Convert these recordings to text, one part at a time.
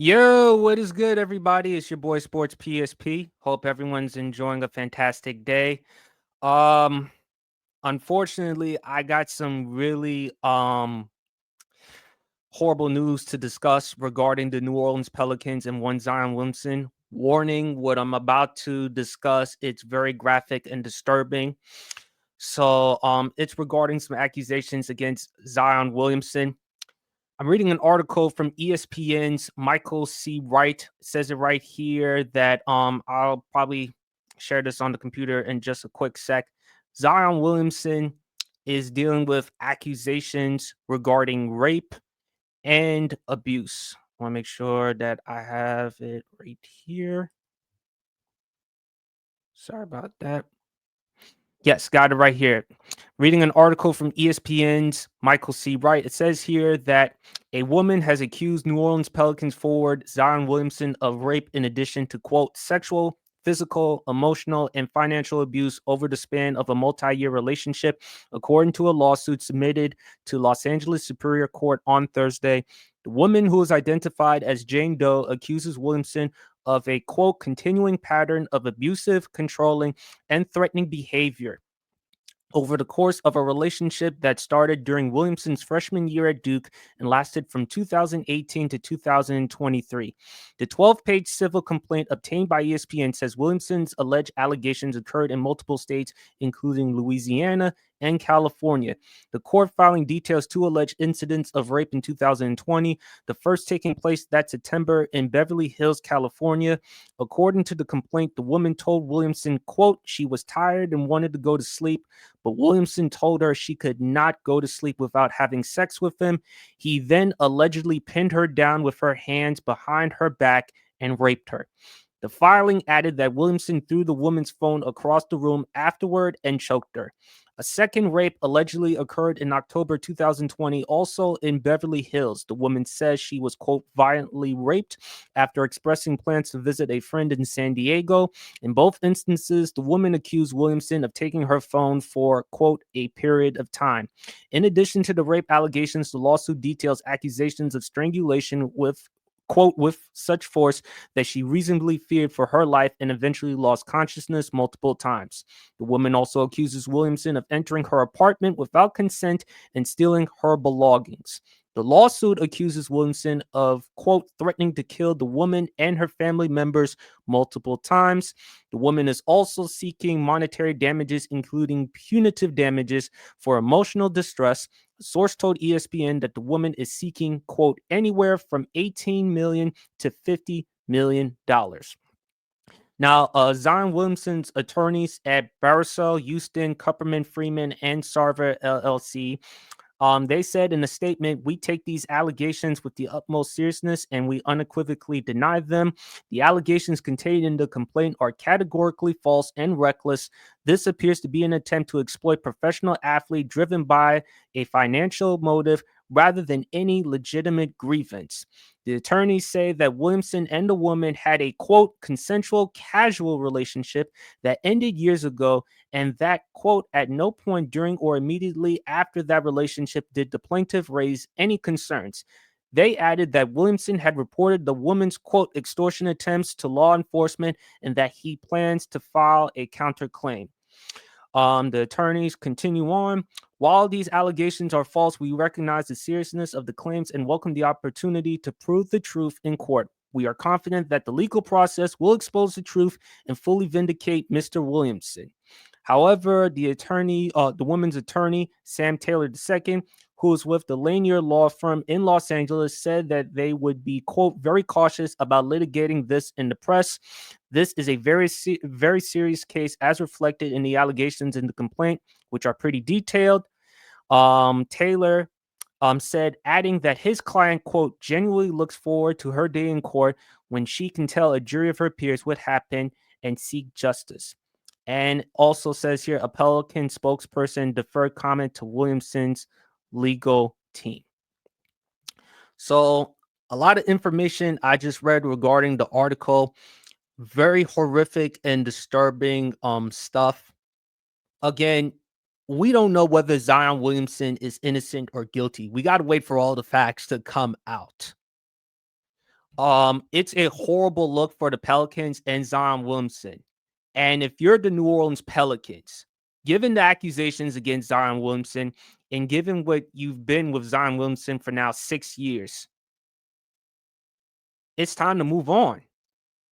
Yo, what is good, everybody? It's your boy Sports PSP. Hope everyone's enjoying a fantastic day. Um, Unfortunately, I got some really horrible news to discuss regarding the New Orleans Pelicans and one Zion Williamson. Warning, what I'm about to discuss, it's very graphic and disturbing. It's regarding some accusations against Zion Williamson. I'm reading an article from ESPN's Michael C. Wright. It says it right here that I'll probably share this on the computer in just a quick sec. Zion Williamson is dealing with accusations regarding rape and abuse. I want to make sure that I have it right here. Sorry about that. Yes, got it right here. Reading an article from ESPN's Michael C. Wright, it says here that a woman has accused New Orleans Pelicans forward Zion Williamson of rape in addition to, quote, sexual, physical, emotional, and financial abuse over the span of a multi-year relationship, according to a lawsuit submitted to Los Angeles Superior Court on Thursday. The woman, who is identified as Jane Doe, accuses Williamson of a, quote, continuing pattern of abusive, controlling, and threatening behavior over the course of a relationship that started during Williamson's freshman year at Duke and lasted from 2018 to 2023. The 12-page civil complaint obtained by ESPN says Williamson's alleged allegations occurred in multiple states, including Louisiana and California. The court filing details two alleged incidents of rape in 2020, the first taking place that September in Beverly Hills, California. According to the complaint, the woman told Williamson, quote, she was tired and wanted to go to sleep, but Williamson told her she could not go to sleep without having sex with him. He then allegedly pinned her down with her hands behind her back and raped her. The filing added that Williamson threw the woman's phone across the room afterward and choked her. A second rape allegedly occurred in October 2020, also in Beverly Hills. The woman says she was, quote, violently raped after expressing plans to visit a friend in San Diego. In both instances, the woman accused Williamson of taking her phone for, quote, a period of time. In addition to the rape allegations, the lawsuit details accusations of strangulation with, quote, with such force that she reasonably feared for her life and eventually lost consciousness multiple times. The woman also accuses Williamson of entering her apartment without consent and stealing her belongings. The lawsuit accuses Williamson of, quote, threatening to kill the woman and her family members multiple times. The woman is also seeking monetary damages, including punitive damages for emotional distress. A source told ESPN that the woman is seeking, quote, anywhere from $18 million to $50 million. Now, Zion Williamson's attorneys at Barisal, Houston, Kupperman, Freeman, and Sarver LLC, they said in a statement, we take these allegations with the utmost seriousness and we unequivocally deny them. The allegations contained in the complaint are categorically false and reckless. This appears to be an attempt to exploit professional athlete driven by a financial motive rather than any legitimate grievance. The attorneys say that Williamson and the woman had a, quote, consensual casual relationship that ended years ago, and that, quote, at no point during or immediately after that relationship did the plaintiff raise any concerns. They added that Williamson had reported the woman's, quote, extortion attempts to law enforcement and that he plans to file a counterclaim. The attorneys continue on. While these allegations are false, we recognize the seriousness of the claims and welcome the opportunity to prove the truth in court. We are confident that the legal process will expose the truth and fully vindicate Mr. Williamson. However, the woman's attorney, Sam Taylor II, who is with the Lanier Law Firm in Los Angeles, said that they would be, quote, very cautious about litigating this in the press. This is a very serious case, as reflected in the allegations in the complaint, which are pretty detailed. Taylor said, adding that his client, quote, genuinely looks forward to her day in court when she can tell a jury of her peers what happened and seek justice. And also says here, a Pelican spokesperson deferred comment to Williamson's legal team. So, a lot of information I just read regarding the article. Very horrific and disturbing stuff. Again, we don't know whether Zion Williamson is innocent or guilty. We got to wait for all the facts to come out. It's a horrible look for the Pelicans and Zion Williamson. And if you're the New Orleans Pelicans, given the accusations against Zion Williamson and given what you've been with Zion Williamson for now 6 years, it's time to move on.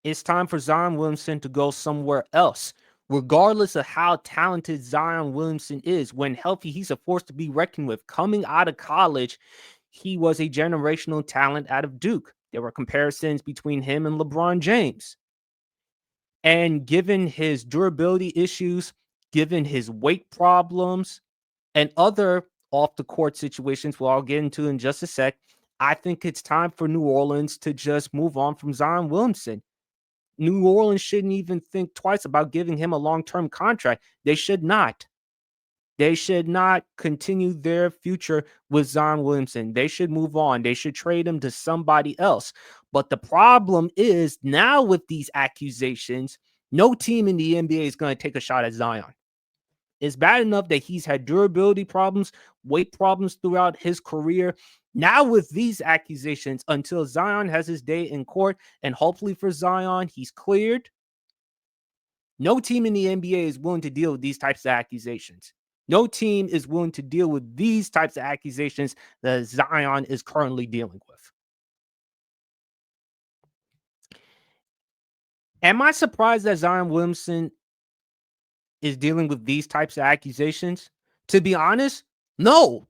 It's time for Zion Williamson to go somewhere else. Regardless of how talented Zion Williamson is, when healthy, he's a force to be reckoned with. Coming out of college, he was a generational talent out of Duke. There were comparisons between him and LeBron James. And given his durability issues, given his weight problems, and other off the court situations, well, I'll get into in just a sec, I think it's time for New Orleans to just move on from Zion Williamson. New Orleans shouldn't even think twice about giving him a long-term contract. They should not. They should not continue their future with Zion Williamson. They should move on. They should trade him to somebody else. But the problem is now with these accusations, no team in the NBA is going to take a shot at Zion. It's bad enough that he's had durability problems, weight problems throughout his career. Now, with these accusations, until Zion has his day in court, and hopefully for Zion, he's cleared, no team in the NBA is willing to deal with these types of accusations. No team is willing to deal with these types of accusations that Zion is currently dealing with. Am I surprised that Zion Williamson is dealing with these types of accusations? To be honest, no.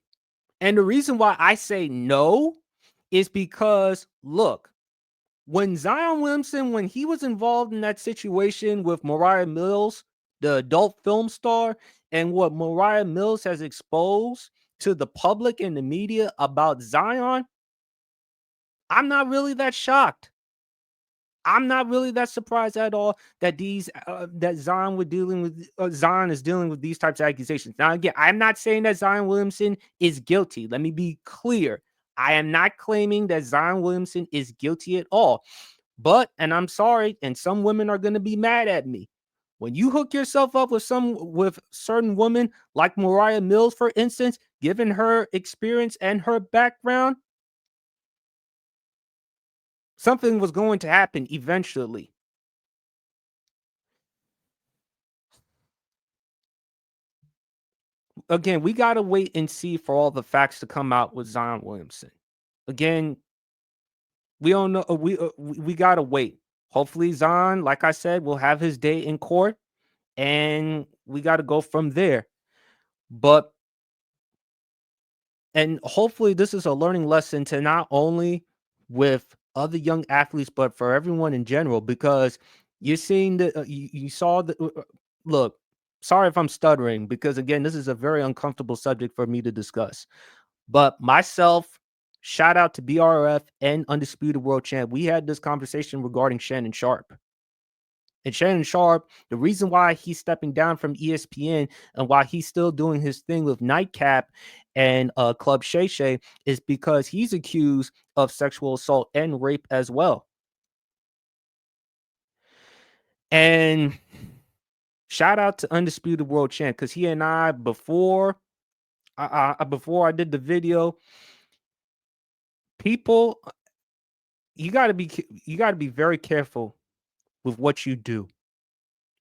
And the reason why I say no is because, look, when Zion Williamson, when he was involved in that situation with Mariah Mills, the adult film star, and what Mariah Mills has exposed to the public and the media about Zion, I'm not really that shocked. I'm not really that surprised at all that that Zion was dealing with Zion is dealing with these types of accusations. Now, again, I'm not saying that Zion Williamson is guilty. Let me be clear. I am not claiming that Zion Williamson is guilty at all. But, and I'm sorry, and some women are going to be mad at me. When you hook yourself up with certain women like Mariah Mills, for instance, given her experience and her background, something was going to happen eventually. Again, we got to wait and see for all the facts to come out with Zion Williamson. Again, we don't know. We got to wait. Hopefully, Zion, like I said, will have his day in court, and we got to go from there. But and hopefully this is a learning lesson to not only with other young athletes but for everyone in general, because you're seeing you saw the look, sorry if I'm stuttering, because again, this is a very uncomfortable subject for me to discuss, but myself, shout out to BRF and Undisputed World Champ, we had this conversation regarding Shannon Sharp. And Shannon Sharp, the reason why he's stepping down from ESPN and why he's still doing his thing with Nightcap and Club Shay Shay is because he's accused of sexual assault and rape as well. And shout out to Undisputed World Champ, because he and I, before I did the video, people, you got to be very careful with what you do.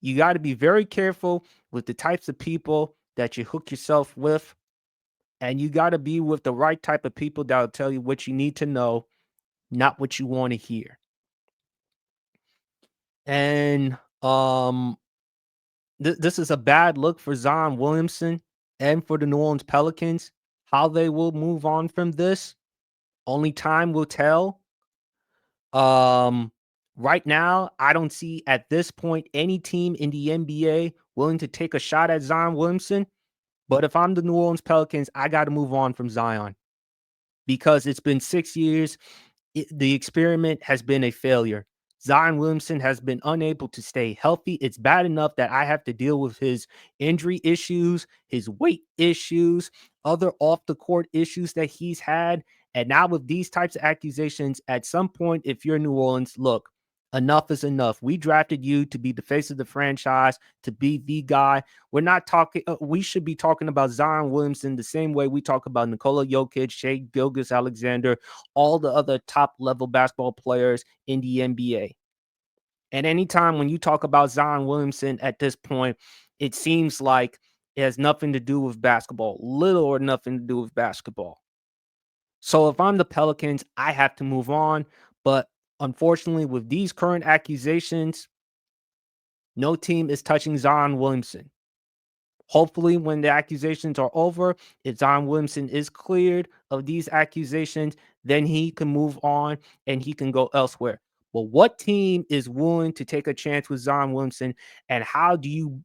You got to be very careful with the types of people that you hook yourself with. And you got to be with the right type of people that will tell you what you need to know, not what you want to hear. And this is a bad look for Zion Williamson and for the New Orleans Pelicans. How they will move on from this, only time will tell. Right now, I don't see at this point any team in the NBA willing to take a shot at Zion Williamson. But if I'm the New Orleans Pelicans, I got to move on from Zion because it's been 6 years. The experiment has been a failure. Zion Williamson has been unable to stay healthy. It's bad enough that I have to deal with his injury issues, his weight issues, other off the court issues that he's had. And now with these types of accusations, at some point, if you're New Orleans, look, Enough is enough. We drafted you to be the face of the franchise, to be the guy. We're not talking. We should be talking about Zion Williamson the same way we talk about Nikola Jokic, Shea Gilgeous-Alexander, all the other top level basketball players in the NBA. And anytime when you talk about Zion Williamson at this point, it seems like it has nothing to do with basketball, little or nothing to do with basketball. So if I'm the Pelicans, I have to move on. But unfortunately, with these current accusations, no team is touching Zion Williamson. Hopefully, when the accusations are over, if Zion Williamson is cleared of these accusations, then he can move on and he can go elsewhere. But what team is willing to take a chance with Zion Williamson, and how do you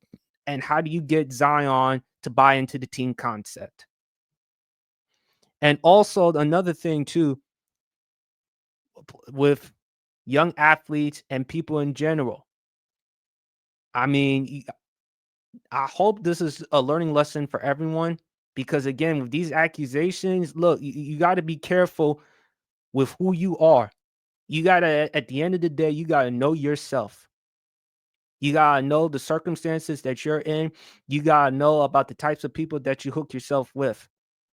get Zion to buy into the team concept? And also another thing too, with young athletes and people in general. I mean, I hope this is a learning lesson for everyone because, again, with these accusations, look, you got to be careful with who you are. You got to, at the end of the day, you got to know yourself. You got to know the circumstances that you're in. You got to know about the types of people that you hook yourself with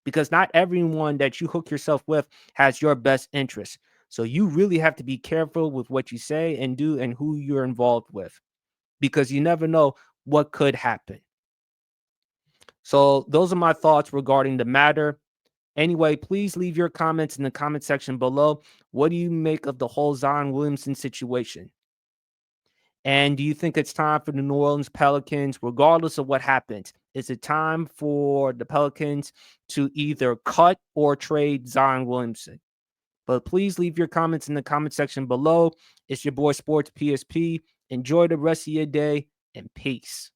because not everyone that you hook yourself with has your best interest. So you really have to be careful with what you say and do and who you're involved with because you never know what could happen. So those are my thoughts regarding the matter. Anyway, please leave your comments in the comment section below. What do you make of the whole Zion Williamson situation? And do you think it's time for the New Orleans Pelicans, regardless of what happens, is it time for the Pelicans to either cut or trade Zion Williamson? But please leave your comments in the comment section below. It's your boy Sports PSP. Enjoy the rest of your day and peace.